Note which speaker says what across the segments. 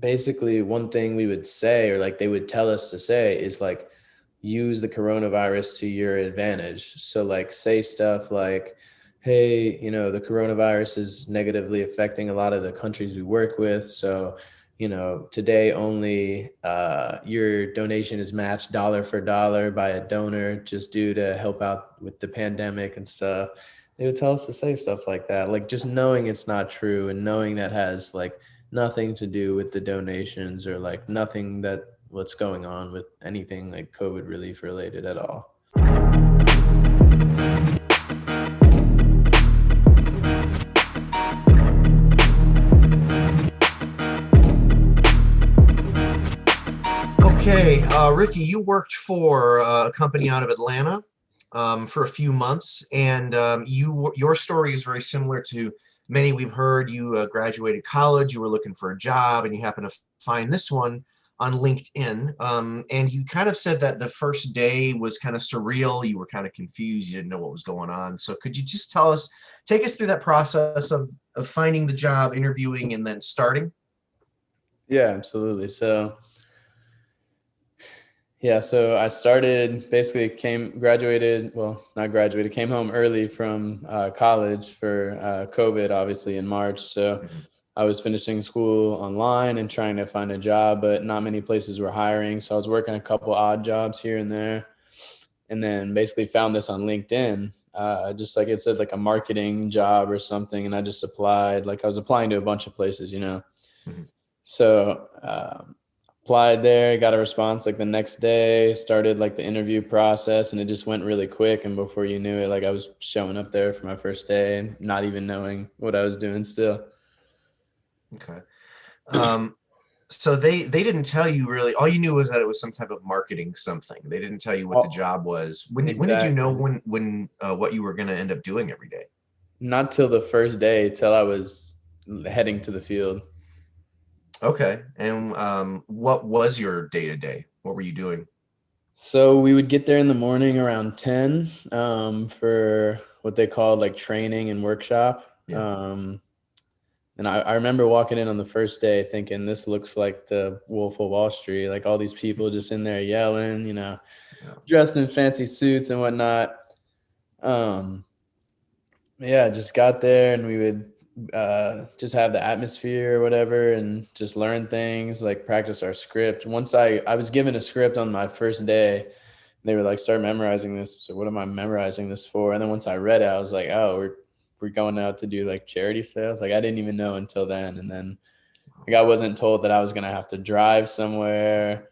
Speaker 1: basically one thing we would say, or like they would tell us to say, is like use the coronavirus to your advantage. So like say stuff like, hey, the coronavirus is negatively affecting a lot of the countries we work with. So, today only your donation is matched dollar for dollar by a donor just due to help out with the pandemic and stuff. They would tell us to say stuff like that, like just knowing it's not true and knowing that has like nothing to do with the donations or like nothing that what's going on with anything like COVID relief related at all.
Speaker 2: Okay, Ricky, you worked for a company out of Atlanta for a few months, and your story is very similar to many we've heard. You graduated college, you were looking for a job, and you happened to find this one on LinkedIn. And you kind of said that the first day was kind of surreal. You were kind of confused. You didn't know what was going on. So could you just take us through that process of finding the job, interviewing, and then starting?
Speaker 1: Yeah, absolutely. So I started basically not graduated, came home early from college for COVID, obviously in March. So
Speaker 2: Mhm.
Speaker 1: I was finishing school online and trying to find a job, but not many places were hiring. So I was working a couple odd jobs here and there, and then basically found this on LinkedIn. Just like it said, like a marketing job or something, and I just applied. Like I was applying to a bunch of places.
Speaker 2: Mhm.
Speaker 1: So applied there, got a response like the next day, started like the interview process, and it just went really quick. And before you knew it, like I was showing up there for my first day and not even knowing what I was doing still.
Speaker 2: Okay. Um, so they didn't tell you really. All you knew was that it was some type of marketing something. They didn't tell you what the
Speaker 1: Oh,
Speaker 2: job was. When did you know
Speaker 1: exactly.
Speaker 2: when what you were going to end up doing every day?
Speaker 1: Not till the first day, till I was heading to the field.
Speaker 2: Okay. And what was your day to day? What were you doing?
Speaker 1: So we would get there in the morning around 10 for what they called like training and workshop.
Speaker 2: Yeah.
Speaker 1: And I remember walking in on the first day thinking, this looks like the Wolf of Wall Street, like all these people just in there yelling,
Speaker 2: Yeah.
Speaker 1: dressed in fancy suits and whatnot. Um, yeah, just got there and we would just have the atmosphere or whatever and just learn things, like practice our script. Once I was given a script on my first day, they were like, start memorizing this. So what am I memorizing this for? And then once I read it, I was like, oh, we're going out to do like charity sales. Like I didn't even know until then. And then like I wasn't told that I was gonna have to drive somewhere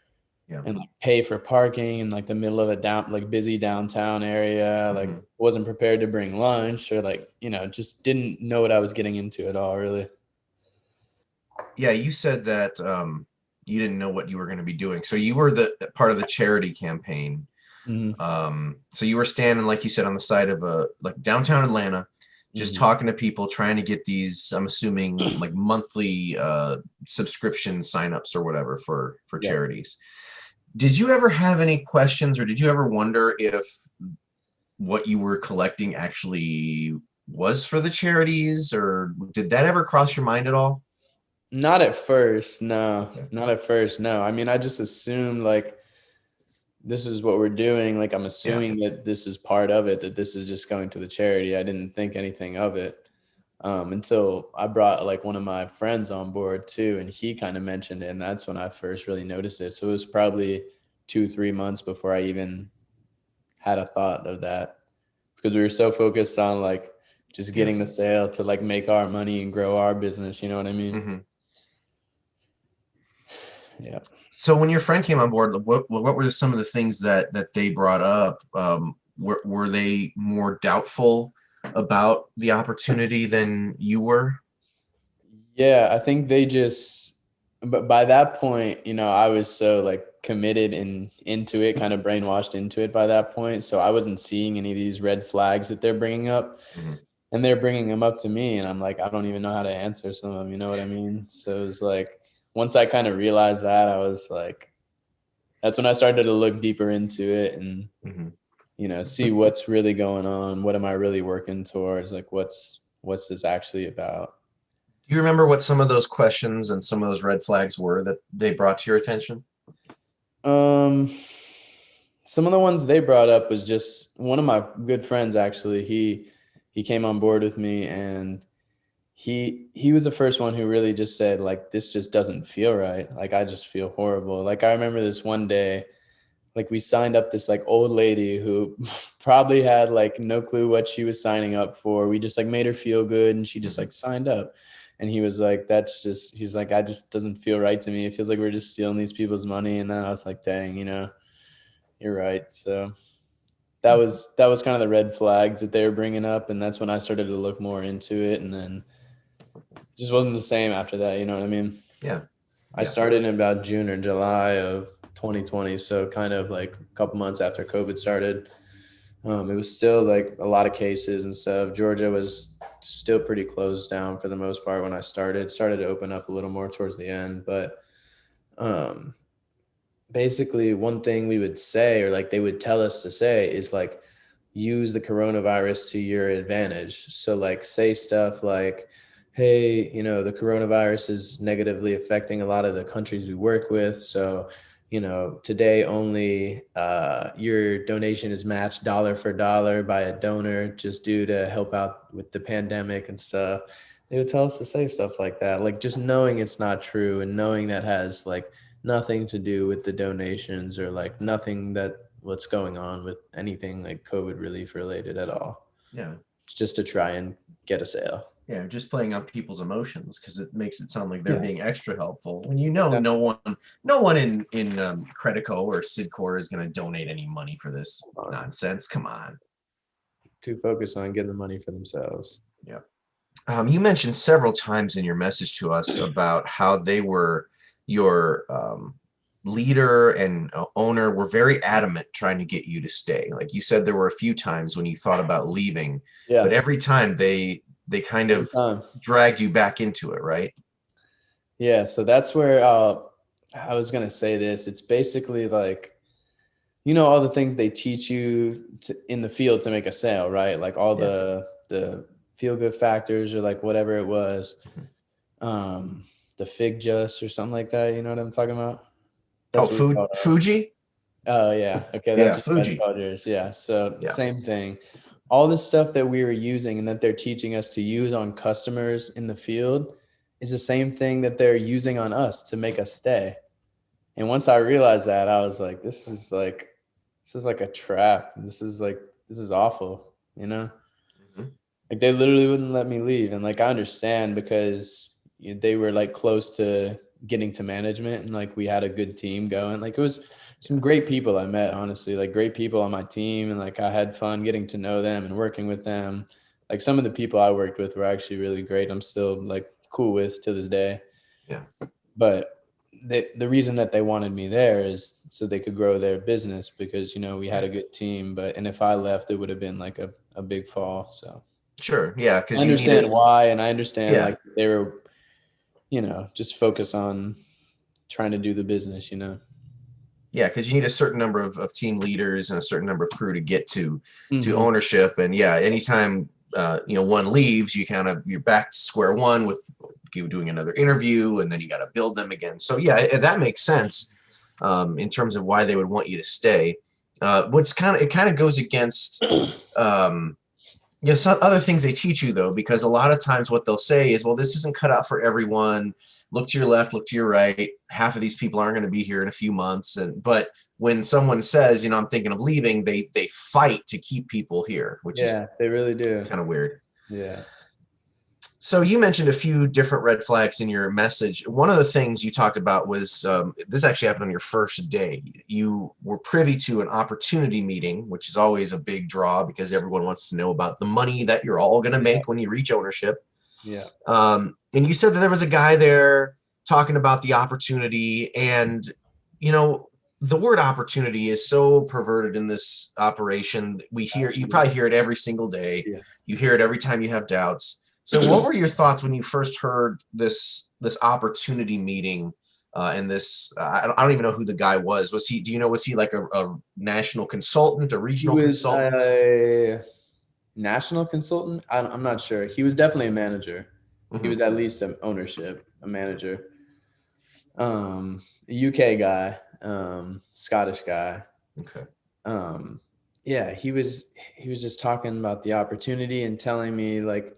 Speaker 2: Yeah.
Speaker 1: and like pay for parking in like the middle of a busy downtown area. Like
Speaker 2: Hmm.
Speaker 1: wasn't prepared to bring lunch or like, just didn't know what I was getting into at all really.
Speaker 2: Yeah. You said that you didn't know what you were going to be doing. So you were the part of the charity campaign.
Speaker 1: Hmm.
Speaker 2: So you were standing, like you said, on the side of a like downtown Atlanta, just
Speaker 1: Hmm.
Speaker 2: talking to people, trying to get these, I'm assuming, like monthly subscription signups or whatever for
Speaker 1: Yeah.
Speaker 2: charities. Did you ever have any questions, or did you ever wonder if what you were collecting actually was for the charities, or did that ever cross your mind at all?
Speaker 1: Not at first, no.
Speaker 2: Okay.
Speaker 1: Not at first, no. I mean, I just assumed like this is what we're doing. Like I'm
Speaker 2: Yeah.
Speaker 1: assuming that this is part of it, that this is just going to the charity. I didn't think anything of it until I brought like one of my friends on board too, and he kind of mentioned it, and that's when I first really noticed it. So it was probably 2, 3 months before I even had a thought of that because we were so focused on like just
Speaker 2: Yeah.
Speaker 1: getting the sale to like make our money and grow our business. You know what I mean?
Speaker 2: Hmm.
Speaker 1: Yeah.
Speaker 2: So when your friend came on board, what were some of the things that they brought up? Were they more doubtful about the opportunity than you were?
Speaker 1: Yeah, I think they just, but by that point, I was so like committed and into it, kind of brainwashed into it by that point. So I wasn't seeing any of these red flags that they're bringing up,
Speaker 2: Hmm.
Speaker 1: and they're bringing them up to me, and I'm like, I don't even know how to answer some of them. You know what I mean? So it was like, once I kind of realized that, I was like, that's when I started to look deeper into it and,
Speaker 2: Hmm.
Speaker 1: see what's really going on. What am I really working towards? Like, what's this actually about?
Speaker 2: Do you remember what some of those questions and some of those red flags were that they brought to your attention?
Speaker 1: Um, some of the ones they brought up was just one of my good friends actually. He came on board with me, and he was the first one who really just said like, this just doesn't feel right. Like I just feel horrible. Like I remember this one day, like we signed up this like old lady who probably had like no clue what she was signing up for. We just like made her feel good, and she just like signed up. And he was like, he's like, I just doesn't feel right to me. It feels like we're just stealing these people's money. And then I was like, dang, you're right. So that was kind of the red flags that they were bringing up. And that's when I started to look more into it. And then it just wasn't the same after that. You know what I mean?
Speaker 2: Yeah.
Speaker 1: I
Speaker 2: Yeah.
Speaker 1: started in about June or July of 2020. So kind of like a couple months after COVID started. It was still like a lot of cases and stuff. Georgia was still pretty closed down for the most part when I started. It started to open up a little more towards the end, but um, basically one thing we would say, or like they would tell us to say, is like use the coronavirus to your advantage. So like say stuff like, hey, the coronavirus is negatively affecting a lot of the countries we work with. So, today only your donation is matched dollar for dollar by a donor just due to help out with the pandemic and stuff. They would tell us to say stuff like that, like just knowing it's not true and knowing that has like nothing to do with the donations or like nothing that what's going on with anything like COVID relief related at all.
Speaker 2: Yeah.
Speaker 1: It's just to try and get a sale.
Speaker 2: Yeah, just playing on people's emotions because it makes it sound like they're
Speaker 1: Yeah.
Speaker 2: being extra helpful when
Speaker 1: Yeah.
Speaker 2: no one in Credico or Sidcor is going to donate any money for this nonsense. Come on.
Speaker 1: Too focused on getting the money for themselves.
Speaker 2: Yeah. You mentioned several times in your message to us about how they were your leader and owner were very adamant trying to get you to stay. Like you said, there were a few times when you thought about leaving, but
Speaker 1: Yeah.
Speaker 2: every time they kind
Speaker 1: Every
Speaker 2: of
Speaker 1: time.
Speaker 2: dragged you back into it, right?
Speaker 1: Yeah. So that's where I was going to say this. It's basically like, all the things they teach you in the field to make a sale, right? Like all
Speaker 2: Yeah.
Speaker 1: the feel good factors or like whatever it was. Um, the fig just or something like that. You know what I'm talking about?
Speaker 2: Oh,
Speaker 1: That's what we call it.
Speaker 2: Fuji?
Speaker 1: Oh yeah. Okay. That's
Speaker 2: Yeah,
Speaker 1: what you guys
Speaker 2: Fuji.
Speaker 1: called yours. Yeah. So
Speaker 2: Yeah.
Speaker 1: same thing. All the stuff that we were using and that they're teaching us to use on customers in the field is the same thing that they're using on us to make us stay. And once I realized that, I was like, this is like a trap. This is awful, you know?
Speaker 2: Mhm.
Speaker 1: Like they literally wouldn't let me leave. And like I understand because they were like close to getting to management and like we had a good team going. Like it was some great people I met, honestly, like great people on my team. And like I had fun getting to know them and working with them. Like some of the people I worked with were actually really great. I'm still like cool with to this day.
Speaker 2: Yeah.
Speaker 1: But the reason that they wanted me there is so they could grow their business because, we had a good team. And if I left, it would have been like a big fall. So
Speaker 2: Sure. Yeah,
Speaker 1: I
Speaker 2: because you need
Speaker 1: understand
Speaker 2: it.
Speaker 1: why, and I understand
Speaker 2: Yeah.
Speaker 1: like they were, just focus on trying to do the business.
Speaker 2: Yeah, because you need a certain number of team leaders and a certain number of crew to get to
Speaker 1: Hmm.
Speaker 2: ownership. And yeah, anytime one leaves, you're back to square one with you doing another interview, and then you got to build them again. So yeah, that makes sense in terms of why they would want you to stay. Which kind of goes against some other things they teach you though, because a lot of times what they'll say is, well, this isn't cut out for everyone. Look to your left, look to your right. Half of these people aren't going to be here in a few months. But when someone says, I'm thinking of leaving, they fight to keep people here, which is
Speaker 1: Yeah, they really do.
Speaker 2: kind of weird.
Speaker 1: Yeah.
Speaker 2: So you mentioned a few different red flags in your message. One of the things you talked about was this actually happened on your first day. You were privy to an opportunity meeting, which is always a big draw because everyone wants to know about the money that you're all going to make when you reach ownership.
Speaker 1: Yeah.
Speaker 2: And you said that there was a guy there talking about the opportunity, and the word opportunity is so perverted in this operation. You probably hear it every single day.
Speaker 1: Yeah.
Speaker 2: You hear it every time you have doubts. So what were your thoughts when you first heard this opportunity meeting and this I don't even know who the guy was. Was he like a national consultant, a
Speaker 1: He
Speaker 2: regional
Speaker 1: was
Speaker 2: consultant?
Speaker 1: a national consultant. I'm not sure. He was definitely a manager. He
Speaker 2: Hmm.
Speaker 1: was at least an ownership, a manager. A UK guy, Scottish guy.
Speaker 2: Okay.
Speaker 1: Um, yeah, he was just talking about the opportunity and telling me, like,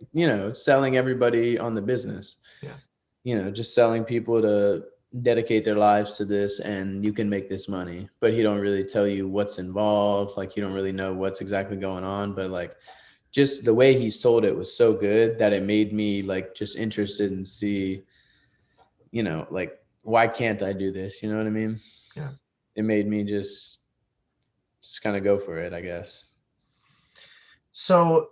Speaker 1: selling everybody on the business.
Speaker 2: Yeah.
Speaker 1: Just selling people to dedicate their lives to this, and you can make this money. But he don't really tell you what's involved. Like, you don't really know what's exactly going on. But like, just the way he sold it was so good that it made me like just interested and see, like, why can't I do this? You know what I mean?
Speaker 2: Yeah.
Speaker 1: It made me just kind of go for it, I guess.
Speaker 2: So,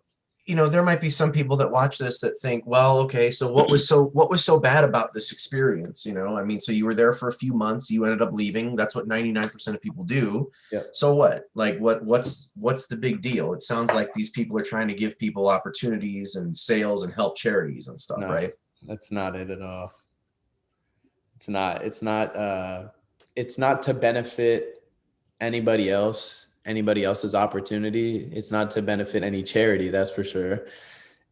Speaker 2: there might be some people that watch this that think, well, okay, so what was so bad about this experience? I mean, so you were there for a few months, you ended up leaving. That's what 99% of people do.
Speaker 1: Yeah.
Speaker 2: So what? Like what's the big deal? It sounds like these people are trying to give people opportunities and sales and help charities and stuff,
Speaker 1: No,
Speaker 2: right?
Speaker 1: that's not it at all. It's not to benefit anybody else's opportunity. It's not to benefit any charity, that's for sure.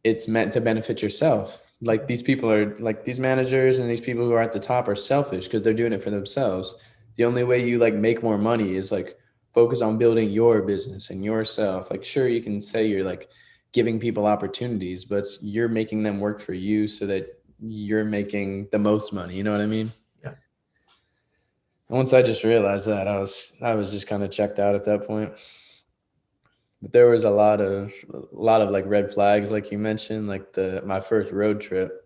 Speaker 1: It's meant to benefit yourself. Like, these people are like, these managers and these people who are at the top are selfish because they're doing it for themselves. The only way you like make more money is like focus on building your business and yourself. Like, sure, you can say you're like giving people opportunities, but you're making them work for you so that you're making the most money. You know what I mean?
Speaker 2: Yeah.
Speaker 1: Once I just realized that, I was just kind of checked out at that point. But there was a lot of like red flags, like you mentioned, like my first road trip.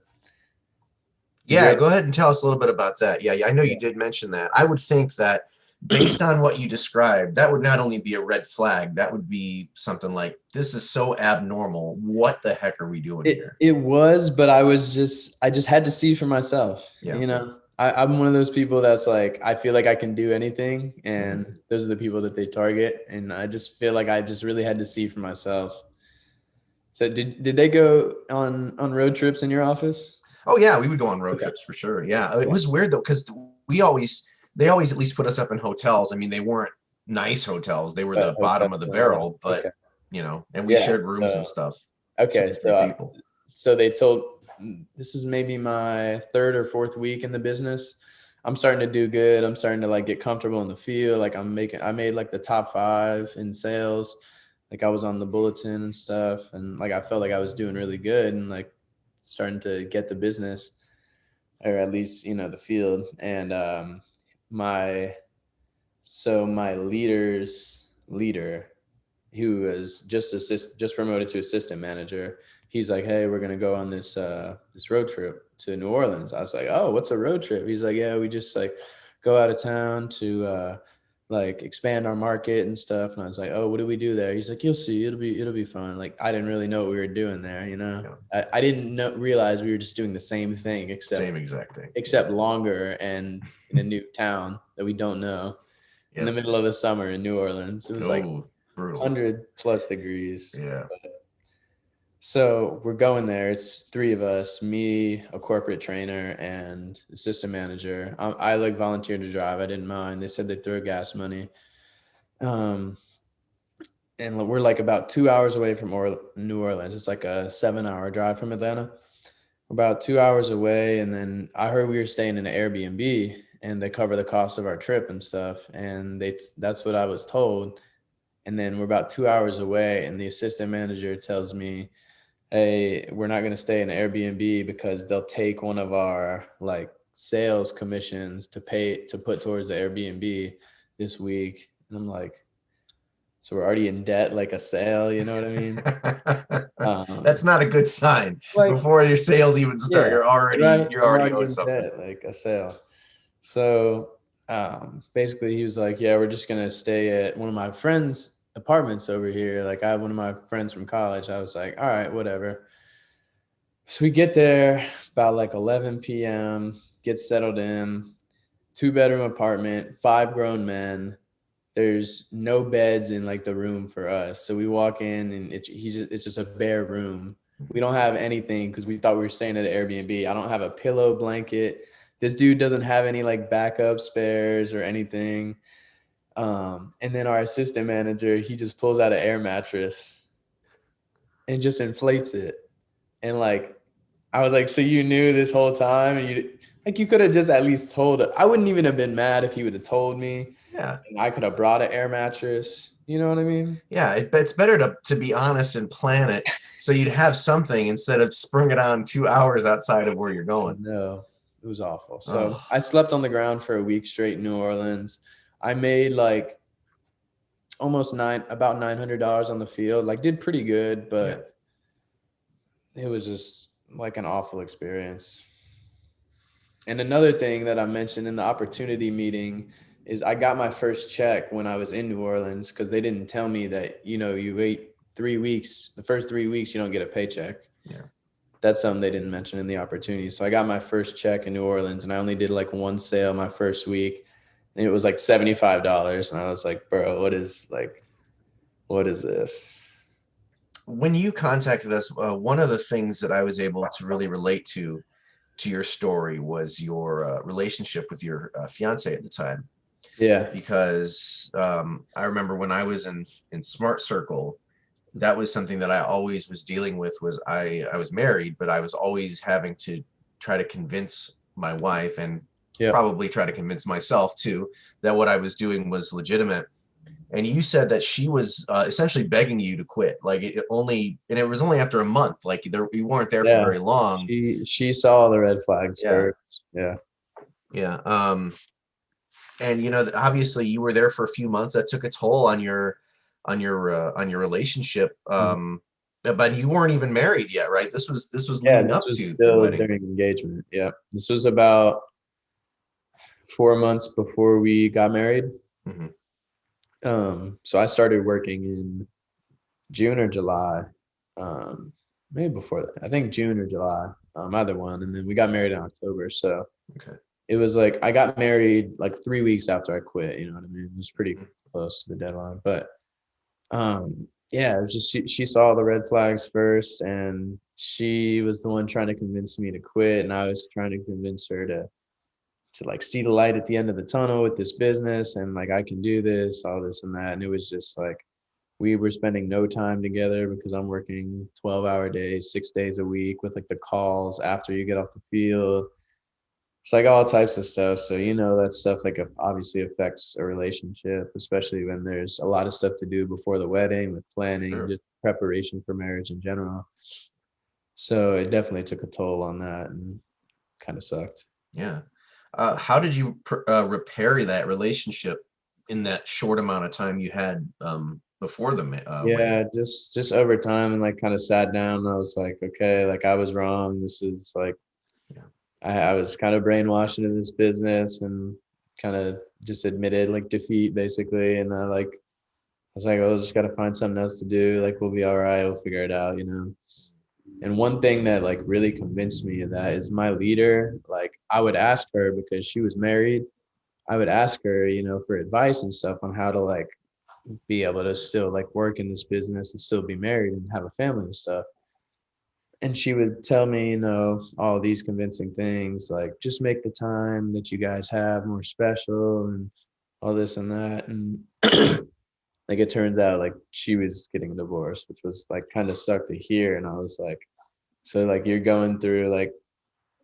Speaker 1: Did you
Speaker 2: Yeah,
Speaker 1: ever?
Speaker 2: go ahead and tell us a little bit about that. Yeah, I know you did mention that. I would think that based on what you described, that would not only be a red flag, that would be something like, this is so abnormal. What the heck are we doing
Speaker 1: It
Speaker 2: here?
Speaker 1: it was, but I just had to see for myself.
Speaker 2: Yeah.
Speaker 1: I'm one of those people that's like, I feel like I can do anything,
Speaker 2: Mhm.
Speaker 1: and those are the people that they target, and I just feel like I just really had to see for myself. So did they go on road trips in your office?
Speaker 2: Oh yeah, we would go on road
Speaker 1: Okay.
Speaker 2: trips for sure. Yeah, it
Speaker 1: Yeah.
Speaker 2: was weird though because they always at least put us up in hotels. I mean, they weren't nice hotels; they were
Speaker 1: But
Speaker 2: the
Speaker 1: hotel,
Speaker 2: bottom of the
Speaker 1: yeah.
Speaker 2: barrel. But
Speaker 1: Okay.
Speaker 2: and we
Speaker 1: Yeah.
Speaker 2: shared rooms and stuff, two
Speaker 1: Okay.
Speaker 2: or three people.
Speaker 1: So they told, this is maybe my third or fourth week in the business. I'm starting to do good. I'm starting to like get comfortable in the field. Like, I made like the top 5 in sales. Like, I was on the bulletin and stuff. And like, I felt like I was doing really good and like starting to get the business, or at least, the field. And, my, my leader's leader, who was just promoted to assistant manager, he's like, hey, we're gonna go on this road trip to New Orleans. I was like, oh, what's a road trip? He's like, yeah, we just like go out of town to like expand our market and stuff. And I was like, oh, what do we do there? He's like, you'll see, it'll be fun. Like, I didn't really know what we were doing there.
Speaker 2: Yeah,
Speaker 1: I didn't realize we were just doing the same thing, except
Speaker 2: same exact thing.
Speaker 1: except longer, and in a new town that we don't know, in the
Speaker 2: Yep.
Speaker 1: middle of the summer in New Orleans. It was like
Speaker 2: Oh, brutal.
Speaker 1: 100 plus degrees.
Speaker 2: Yeah.
Speaker 1: So we're going there. It's 3 of us, me, a corporate trainer, and assistant manager. I like volunteered to drive. I didn't mind. They said they'd throw gas money. Um, and we're like about 2 hours away from New Orleans. It's like a 7-hour drive from Atlanta. We're about 2 hours away. And then I heard we were staying in an Airbnb and they cover the cost of our trip and stuff. And that's what I was told. And then we're about 2 hours away, and the assistant manager tells me, hey, we're not going to stay in an Airbnb because they'll take one of our like sales commissions to put towards the Airbnb this week. And I'm like, so we're already in debt, like a sale, you know what I mean?
Speaker 2: That's
Speaker 1: Um,
Speaker 2: not a good sign.
Speaker 1: like,
Speaker 2: Before your sales even start,
Speaker 1: yeah,
Speaker 2: you're already
Speaker 1: right.
Speaker 2: you're
Speaker 1: I'm
Speaker 2: already
Speaker 1: already
Speaker 2: owed
Speaker 1: in
Speaker 2: something.
Speaker 1: debt, like a sale. So basically, he was like, yeah, we're just going to stay at one of my friends' apartments over here. Like, I have one of my friends from college. I was like, all right, whatever. So we get there about like 11 p.m., get settled in, 2-bedroom apartment, 5 grown men. There's no beds in like the room for us. So we walk in and it's just a bare room. We don't have anything because we thought we were staying at an Airbnb. I don't have a pillow, blanket. This dude doesn't have any like backup spares or anything. And then our assistant manager, he just pulls out an air mattress and just inflates it. And like I was like, so you knew this whole time, and you could have just at least told it. I wouldn't even have been mad if he would have told me,
Speaker 2: Yeah.
Speaker 1: and I could have brought an air mattress. You know what I mean?
Speaker 2: Yeah, it's better to be honest and plan it so you'd have something instead of spring it on 2 hours outside of where you're going.
Speaker 1: No, it was awful. So
Speaker 2: Oh,
Speaker 1: I slept on the ground for a week straight in New Orleans. I made like about $900 on the field. Like did pretty good,
Speaker 2: yeah.
Speaker 1: but it was just like an awful experience. And another thing that I mentioned in the opportunity meeting is I got my first check when I was in New Orleans because they didn't tell me that, you wait 3 weeks, the first 3 weeks, you don't get a paycheck.
Speaker 2: Yeah.
Speaker 1: That's something they didn't mention in the opportunity. So I got my first check in New Orleans and I only did like one sale my first week. And it was like $75. And I was like, bro, what is this?
Speaker 2: When you contacted us, one of the things that I was able to really relate to your story was your relationship with your fiance at the time.
Speaker 1: Yeah.
Speaker 2: Because I remember when I was in Smart Circle, that was something that I always was dealing with. Was I was married, but I was always having to try to convince my wife and
Speaker 1: Yeah.
Speaker 2: probably try to convince myself too that what I was doing was legitimate. And you said that she was essentially begging you to quit. Like it was only after a month. Like you weren't there for
Speaker 1: Yeah.
Speaker 2: very long.
Speaker 1: She saw the red flags
Speaker 2: Yeah,
Speaker 1: first. Yeah.
Speaker 2: yeah. And obviously you were there for a few months. That took a toll on your relationship. But you weren't even married yet, right? This was
Speaker 1: Yeah,
Speaker 2: leading
Speaker 1: this
Speaker 2: up
Speaker 1: was
Speaker 2: to the
Speaker 1: still
Speaker 2: wedding.
Speaker 1: during engagement. Yeah. This was about 4 months before we got married.
Speaker 2: Hmm.
Speaker 1: So I started working in June or July. Maybe before that. I think June or July. Either one. And then we got married in October. So
Speaker 2: Okay.
Speaker 1: it was like I got married like 3 weeks after I quit, you know what I mean? It was pretty close to the deadline. But yeah, it was just she saw the red flags first and she was the one trying to convince me to quit. And I was trying to convince her to like see the light at the end of the tunnel with this business and like I can do this, all this and that. And it was just like we were spending no time together because I'm working 12-hour days, 6 days a week with like the calls after you get off the field. It's like all types of stuff. So, that stuff like obviously affects a relationship, especially when there's a lot of stuff to do before the wedding with planning,
Speaker 2: Sure.
Speaker 1: just preparation for marriage in general. So it definitely took a toll on that and kind of sucked.
Speaker 2: Yeah. How did you repair that relationship in that short amount of time you had before the wedding?
Speaker 1: Yeah, just over time and like kind of sat down and I was like, okay, like I was wrong. This is like
Speaker 2: Yeah.
Speaker 1: I was kind of brainwashed into this business and kind of just admitted like defeat basically. And I was like, oh, just got to find something else to do. Like, we'll be all right. We'll figure it out. And one thing that like really convinced me of that is my leader. Like, I would ask her because she was married. I would ask her, for advice and stuff on how to like be able to still like work in this business and still be married and have a family and stuff. And she would tell me, all these convincing things, like just make the time that you guys have more special and all this and that. And like it turns out like she was getting a divorce, which was like kind of sucked to hear. And I was like, so like you're going through like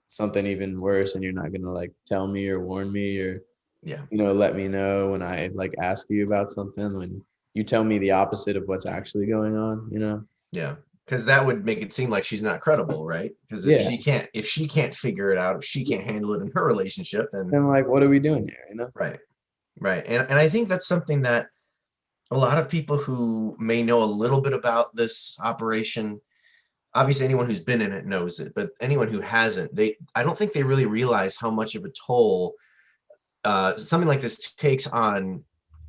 Speaker 1: something even worse and you're not gonna like tell me or warn me or
Speaker 2: Yeah.
Speaker 1: let me know when I like ask you about something when you tell me the opposite of what's actually going on.
Speaker 2: Yeah. Because that would make it seem like she's not credible, right? Because if
Speaker 1: Yeah.
Speaker 2: she can't figure it out, if she can't handle it in her relationship, then
Speaker 1: And like, what are we doing here?
Speaker 2: right, right. And I think that's something that a lot of people who may know a little bit about this operation, obviously anyone who's been in it knows it, but anyone who hasn't, I don't think they really realize how much of a toll something like this takes on,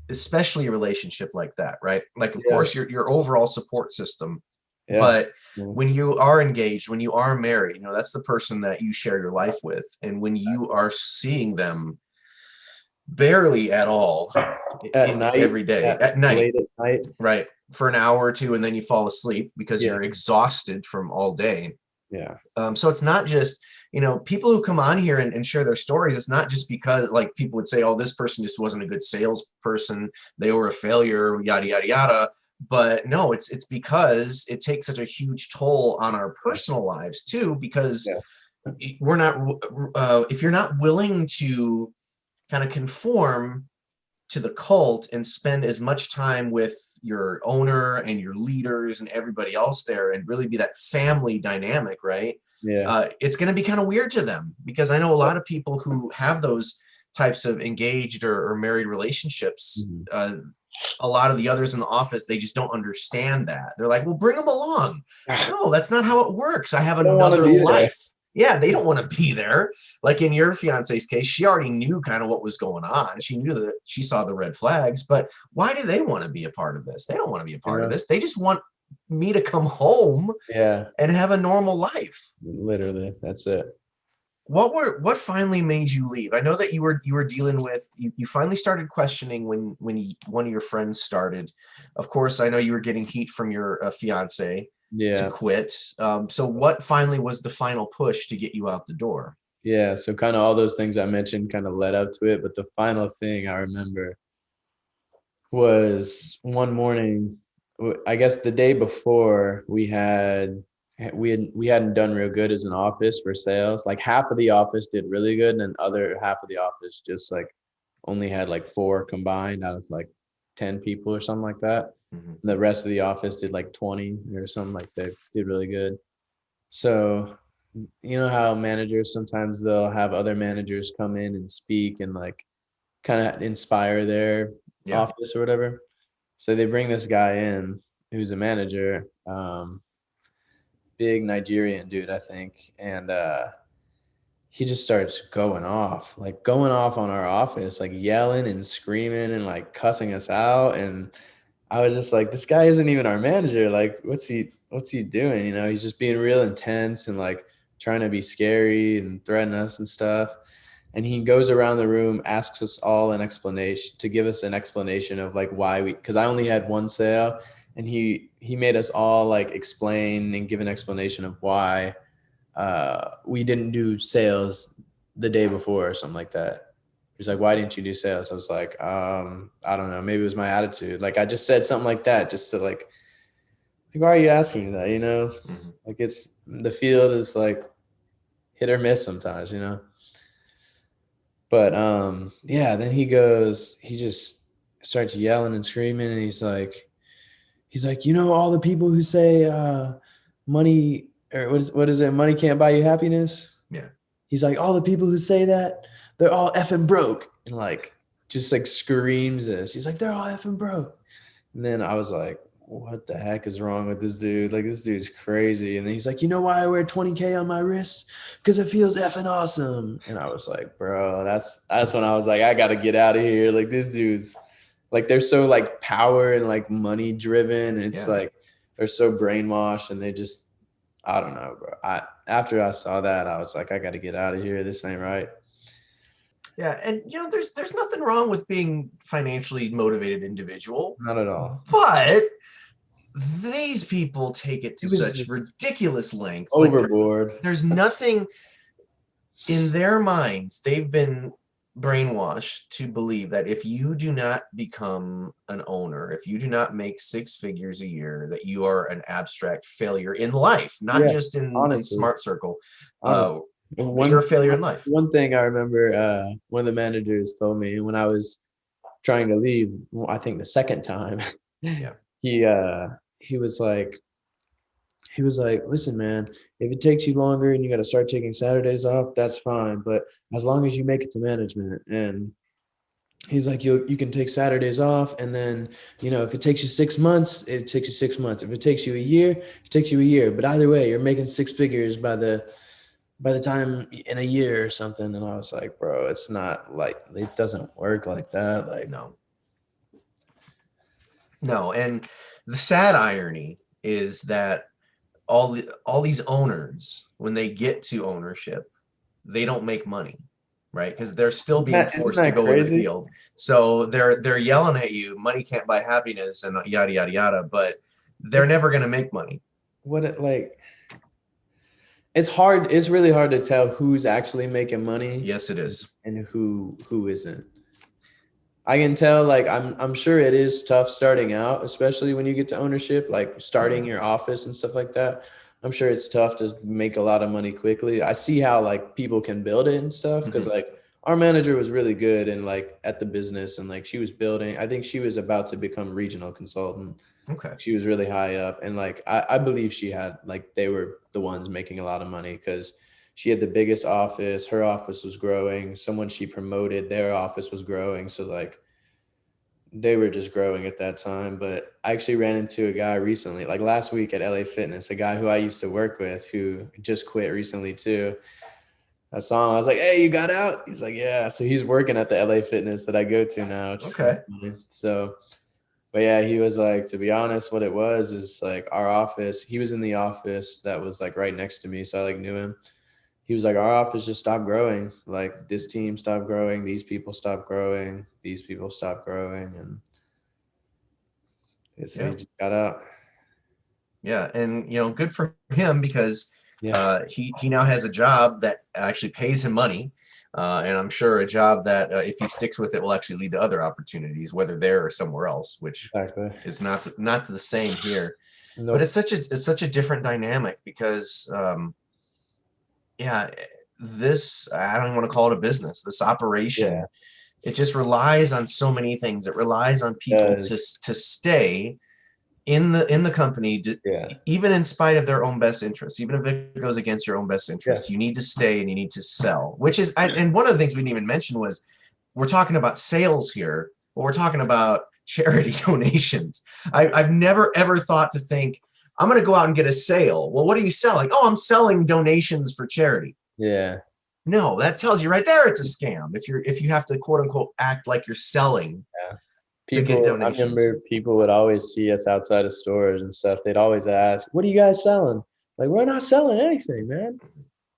Speaker 2: especially a relationship like that, right? Like, of
Speaker 1: Yeah.
Speaker 2: course, your overall support system,
Speaker 1: Yeah.
Speaker 2: but
Speaker 1: Yeah.
Speaker 2: when you are engaged, when you are married, that's the person that you share your life with, and when you are seeing them barely at all
Speaker 1: At night,
Speaker 2: every day
Speaker 1: at
Speaker 2: at night,
Speaker 1: late at night.
Speaker 2: right, for an hour or two, and then you fall asleep because
Speaker 1: Yeah.
Speaker 2: you're exhausted from all day.
Speaker 1: Yeah.
Speaker 2: So it's not just, people who come on here and share their stories. It's not just because like people would say, oh, this person just wasn't a good salesperson. They were a failure, yada, yada, yada. But no, it's because it takes such a huge toll on our personal lives too, because
Speaker 1: Yeah.
Speaker 2: we're not if you're not willing to kind of conform to the cult and spend as much time with your owner and your leaders and everybody else there and really be that family dynamic, right?
Speaker 1: Yeah.
Speaker 2: It's going to be kind of weird to them, because I know a lot of people who have those types of engaged or married relationships.
Speaker 1: Mhm.
Speaker 2: A lot of the others in the office, they just don't understand that. They're like, well, bring them along.
Speaker 1: I
Speaker 2: No, that's not how it works. I have
Speaker 1: don't want to
Speaker 2: another
Speaker 1: be there.
Speaker 2: life. Yeah, they don't want to be there. Like in your fiance's case, she already knew kind of what was going on. She knew that, she saw the red flags, but why do they want to be a part of this? They don't want to be a
Speaker 1: You
Speaker 2: part of
Speaker 1: know?
Speaker 2: this. They just want me to come home
Speaker 1: Yeah,
Speaker 2: and have a normal life.
Speaker 1: literally. That's it.
Speaker 2: What finally made you leave? I know that you were dealing with, you finally started questioning one of your friends started. Of course, I know you were getting heat from your fiance to
Speaker 1: Yeah.
Speaker 2: quit. So what finally was the final push to get you out the door?
Speaker 1: Yeah. So kind of all those things I mentioned kind of led up to it. But the final thing I remember was one morning, I guess the day before we hadn't done real good as an office for sales. Like half of the office did really good, and then other half of the office just like only had like 4 combined out of like 10 people or something like that.
Speaker 2: Mhm.
Speaker 1: The rest of the office did like 20 or something, like they did really good. So you know how managers sometimes they'll have other managers come in and speak and like kind of inspire their
Speaker 2: Yeah.
Speaker 1: office or whatever. So they bring this guy in who's a manager, big Nigerian dude, I think, and he just starts going off on our office, like yelling and screaming and like cussing us out. And I was just like, this guy isn't even our manager. Like, what's he doing? You know, he's just being real intense and like trying to be scary and threaten us and stuff. And he goes around the room, asks us all to give us an explanation of like why because I only had one sale, and he made us all like explain and give an explanation of why we didn't do sales the day before or something like that. He's like, why didn't you do sales? I was like, I don't know. Maybe it was my attitude. Like I just said something like that just to like, why are you asking me that? You know,
Speaker 2: Mhm.
Speaker 1: like it's the field is like hit or miss sometimes, you know? But yeah, then he just starts yelling and screaming, and he's like, you know, all the people who say money or what is it? Money can't buy you happiness.
Speaker 2: Yeah.
Speaker 1: He's like, all the people who say that, they're all effing broke. And like, just like screams this. He's like, they're all effing broke. And then I was like, what the heck is wrong with this dude? Like, this dude's crazy. And then he's like, you know why I wear 20K on my wrist? Because it feels effing awesome. And I was like, bro, that's when I was like, I got to get out of here. Like, this dude's like, they're so like power and like money driven. And it's
Speaker 2: Yeah.
Speaker 1: like, they're so brainwashed and they just, I don't know, bro. After I saw that, I was like, I got to get out of here. This ain't right.
Speaker 2: Yeah, and there's nothing wrong with being financially motivated individual,
Speaker 1: Not at all.
Speaker 2: but these people take it to
Speaker 1: It was
Speaker 2: such
Speaker 1: just
Speaker 2: ridiculous lengths. Like
Speaker 1: overboard.
Speaker 2: there's nothing in their minds. They've been brainwashed to believe that if you do not become an owner, if you do not make 6 figures a year, that you are an abstract failure in life, not
Speaker 1: Yeah,
Speaker 2: just in
Speaker 1: honestly,
Speaker 2: smart circle.
Speaker 1: honestly.
Speaker 2: That you're a failure in life.
Speaker 1: One thing I remember, one of the managers told me when I was trying to leave, I think the second time,
Speaker 2: Yeah.
Speaker 1: he uh he was like he was like, listen, man, if it takes you longer and you got to start taking Saturdays off, that's fine. But as long as you make it to management, and he's like, you can take Saturdays off, and then if it takes you 6 months, it takes you 6 months. If it takes you a year, it takes you a year. But either way, you're making 6 figures by the time in a year or something. And I was like, bro, it's not like it doesn't work like that. Like,
Speaker 2: No. No, and the sad irony is that all these owners, when they get to ownership, they don't make money, right? Because they're still being
Speaker 1: isn't
Speaker 2: forced to
Speaker 1: that
Speaker 2: go in the
Speaker 1: crazy?
Speaker 2: field. So they're yelling at you, money can't buy happiness and yada yada yada, but they're never going to make money.
Speaker 1: What it like? It's hard. It's really hard to tell who's actually making money
Speaker 2: Yes, it is.
Speaker 1: and who isn't. I can tell, like, I'm sure it is tough starting out, especially when you get to ownership, like starting your office and stuff like that. I'm sure it's tough to make a lot of money quickly. I see how like people can build it and stuff because
Speaker 2: Hmm.
Speaker 1: like our manager was really good and like at the business and like she was building. I think she was about to become regional consultant.
Speaker 2: Okay.
Speaker 1: She was really high up and like I believe she had like they were the ones making a lot of money because she had the biggest office. Her office was growing. Someone she promoted, their office was growing. So like they were just growing at that time. But I actually ran into a guy recently, like last week at LA Fitness, a guy who I used to work with who just quit recently too. I saw him. I was like, "Hey, you got out?" He's like, "Yeah." So he's working at the LA Fitness that I go to now, which is kind of
Speaker 2: Okay.
Speaker 1: funny. So, but yeah, he was like, to be honest, what it was is like our office. He was in the office that was like right next to me, so I like knew him. He was like, our office just stopped growing. Like this team stopped growing. These people stopped growing. These people stopped growing, and so he
Speaker 2: Yeah.
Speaker 1: just got out.
Speaker 2: Yeah. And good for him because
Speaker 1: Yeah,
Speaker 2: he now has a job that actually pays him money. And I'm sure a job that if he sticks with it will actually lead to other opportunities, whether there or somewhere else, which
Speaker 1: exactly.
Speaker 2: is not the same here. But
Speaker 1: Nope.
Speaker 2: it's such a different dynamic because yeah, this I don't even want to call it a business. This
Speaker 1: Yeah,
Speaker 2: operation, it just relies on so many things. It relies on people
Speaker 1: does.
Speaker 2: to stay in the company,
Speaker 1: Yeah,
Speaker 2: even in spite of their own best interests, even if it goes against your own best
Speaker 1: yeah,
Speaker 2: interests. You need to stay and you need to sell, which is and one of the things we didn't even mention was we're talking about sales here, but we're talking about charity donations. I've never ever thought to think I'm going to go out and get a sale. Well, what are you selling? Oh, I'm selling donations for charity.
Speaker 1: yeah,
Speaker 2: No, that tells you right there it's a scam. If you have to quote unquote act like you're selling
Speaker 1: yeah.
Speaker 2: to get
Speaker 1: People, I
Speaker 2: donations.
Speaker 1: remember people would always see us outside of stores and stuff. They'd always ask, "What are you guys selling?" Like, we're not selling anything, man.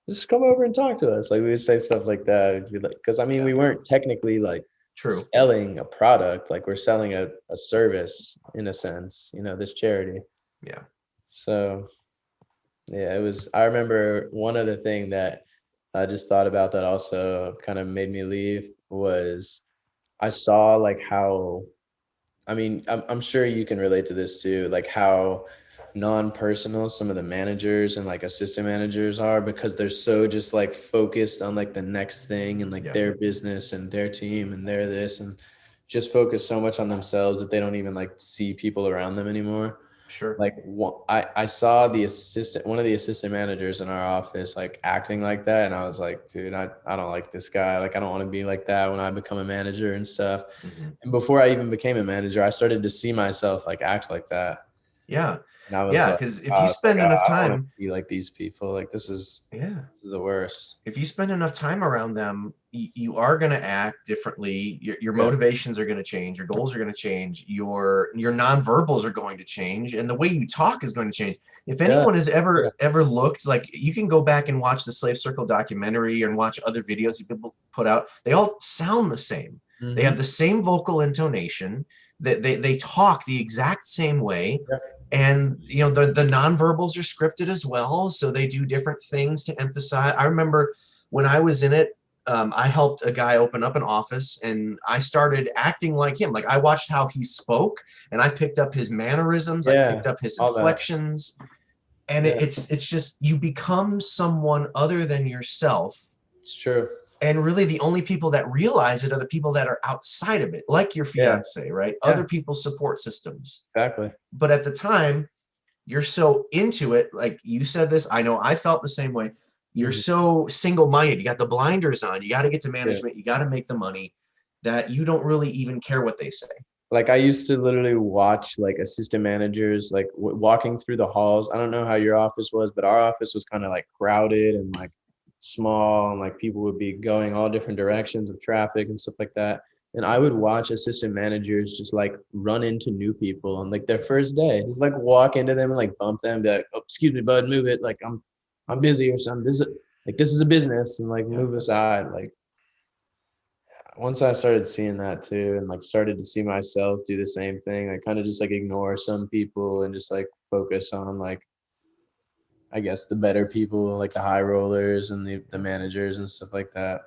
Speaker 1: Just come over and talk to us. Like we would say stuff like that. It'd be like, because I mean,
Speaker 2: Yeah,
Speaker 1: we weren't technically like
Speaker 2: true.
Speaker 1: selling a product. Like we're selling a service in a sense. This charity.
Speaker 2: Yeah.
Speaker 1: So yeah, it was. I remember one other thing that I just thought about that also kind of made me leave was I saw like how I mean, I'm sure you can relate to this too, like how non-personal some of the managers and like assistant managers are because they're so just like focused on like the next thing and like
Speaker 2: Yeah,
Speaker 1: their business and their team and their this and just focus so much on themselves that they don't even like see people around them anymore.
Speaker 2: sure.
Speaker 1: Like I saw one of the assistant managers in our office like acting like that, and I was like, dude, I don't like this guy. Like I don't want to be like that when I become a manager and stuff.
Speaker 2: Hmm.
Speaker 1: And before I even became a manager, I started to see myself like act like that.
Speaker 2: Yeah,
Speaker 1: And I was
Speaker 2: yeah.
Speaker 1: like,
Speaker 2: Because if you
Speaker 1: it's like,
Speaker 2: spend enough
Speaker 1: I don't want to
Speaker 2: time,
Speaker 1: be like these people. Like
Speaker 2: yeah,
Speaker 1: this is the worst.
Speaker 2: if you spend enough time around them, you are going to act differently. Your
Speaker 1: Yeah.
Speaker 2: motivations are going to change. Your goals are going to change. Your nonverbals are going to change, and the way you talk is going to change. If
Speaker 1: Yeah.
Speaker 2: anyone has
Speaker 1: Yeah.
Speaker 2: ever looked, like you can go back and watch the Slave Circle documentary and watch other videos people put out. They all sound the same. They have
Speaker 1: Mm-hmm.
Speaker 2: the same vocal intonation. They talk the exact same way,
Speaker 1: Yeah.
Speaker 2: and the nonverbals are scripted as well, so they do different things to emphasize. I remember when I was in it, I helped a guy open up an office, and I started acting like him. Like I watched how he spoke, and I picked up his mannerisms, I
Speaker 1: Yeah.
Speaker 2: picked up his
Speaker 1: All that.
Speaker 2: inflections, and
Speaker 1: Yeah.
Speaker 2: it's just you become someone other than yourself.
Speaker 1: It's true.
Speaker 2: And really, the only people that realize it are the people that are outside of it, like your
Speaker 1: Yeah.
Speaker 2: fiance, right?
Speaker 1: Yeah.
Speaker 2: Other people's support systems.
Speaker 1: Exactly.
Speaker 2: But at the time, you're so into it, like you said this, I know I felt the same way. You're
Speaker 1: Mhm.
Speaker 2: so single-minded, you got the blinders on, you got to get to
Speaker 1: Yeah.
Speaker 2: management, you got to make the money, that you don't really even care what they say.
Speaker 1: Like I used to literally watch like assistant managers like walking through the halls. I don't know how your office was, but our office was kind of like crowded and like small and like people would be going all different directions of traffic and stuff like that. And I would watch assistant managers just like run into new people on like their first day, just like walk into them and like bump them, be like, "Oh, excuse me, bud, move it. Like I'm busy or something. This is a business and like
Speaker 2: Yeah.
Speaker 1: move aside." Like once I started seeing that too, and like started to see myself do the same thing, I kind of just like ignore some people and just like focus on like I guess the better people, like the high rollers and the managers and stuff like that.